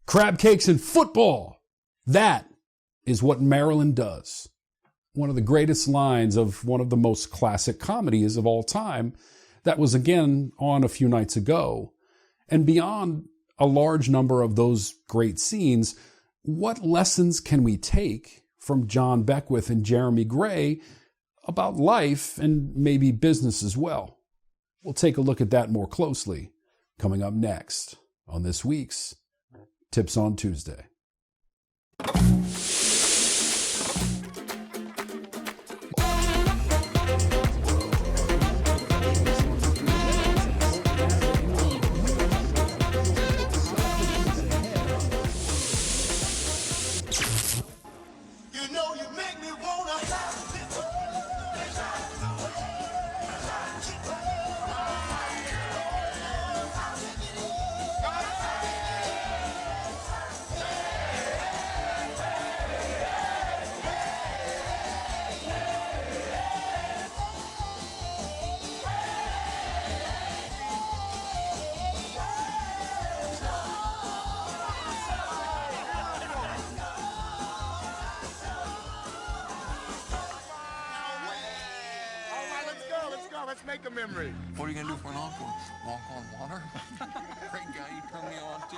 Crab cakes and football. That is what Maryland does. One of the greatest lines of one of the most classic comedies of all time that was again on a few nights ago. And beyond a large number of those great scenes, what lessons can we take from John Beckwith and Jeremy Gray about life and maybe business as well? We'll take a look at that more closely coming up next on this week's Tips on Tuesday. Let's make a memory. What are you gonna do for an encore? Walk on water? Great guy, you turn me on too.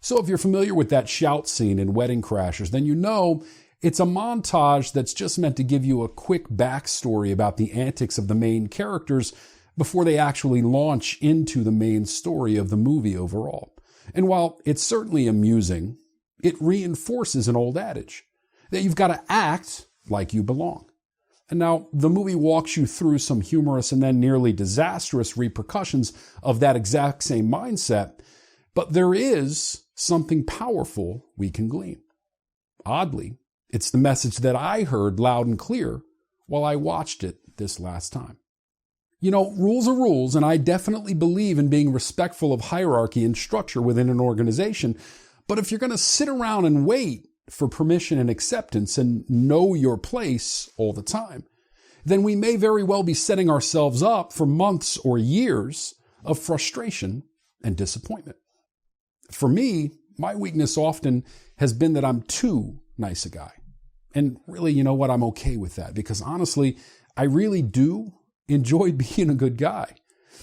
So if you're familiar with that shout scene in Wedding Crashers, then you know it's a montage that's just meant to give you a quick backstory about the antics of the main characters before they actually launch into the main story of the movie overall. And while it's certainly amusing, it reinforces an old adage that you've got to act like you belong. And now the movie walks you through some humorous and then nearly disastrous repercussions of that exact same mindset, but there is something powerful we can glean. Oddly, it's the message that I heard loud and clear while I watched it this last time. You know, rules are rules, and I definitely believe in being respectful of hierarchy and structure within an organization, but if you're going to sit around and wait for permission and acceptance and know your place all the time, then we may very well be setting ourselves up for months or years of frustration and disappointment. For me, my weakness often has been that I'm too nice a guy. And really, you know what? I'm okay with that because honestly, I really do enjoy being a good guy.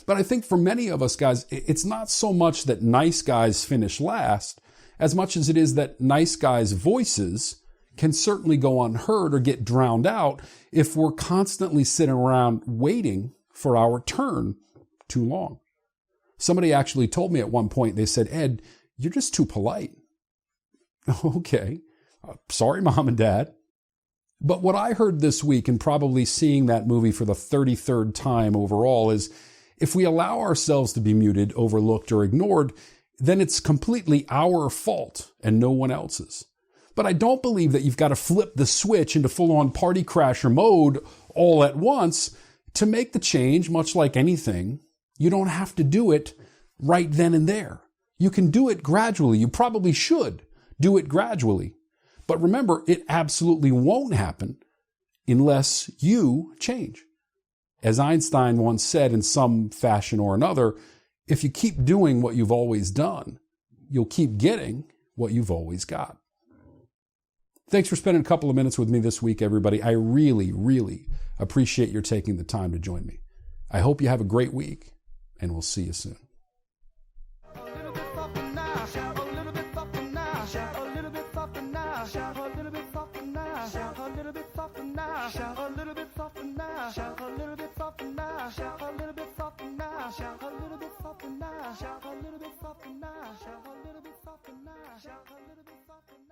But I think for many of us guys, it's not so much that nice guys finish last as much as it is that nice guys' voices can certainly go unheard or get drowned out if we're constantly sitting around waiting for our turn too long. Somebody actually told me at one point, they said, "Ed, you're just too polite." Okay. Sorry, Mom and Dad. But what I heard this week, and probably seeing that movie for the 33rd time overall, is if we allow ourselves to be muted, overlooked, or ignored, then it's completely our fault and no one else's. But I don't believe that you've got to flip the switch into full-on party crasher mode all at once to make the change. Much like anything, you don't have to do it right then and there. You can do it gradually. You probably should do it gradually. But remember, it absolutely won't happen unless you change. As Einstein once said in some fashion or another, if you keep doing what you've always done, you'll keep getting what you've always got. Thanks for spending a couple of minutes with me this week, everybody. I really, really appreciate your taking the time to join me. I hope you have a great week, and we'll see you soon. Shout a little bit softer now.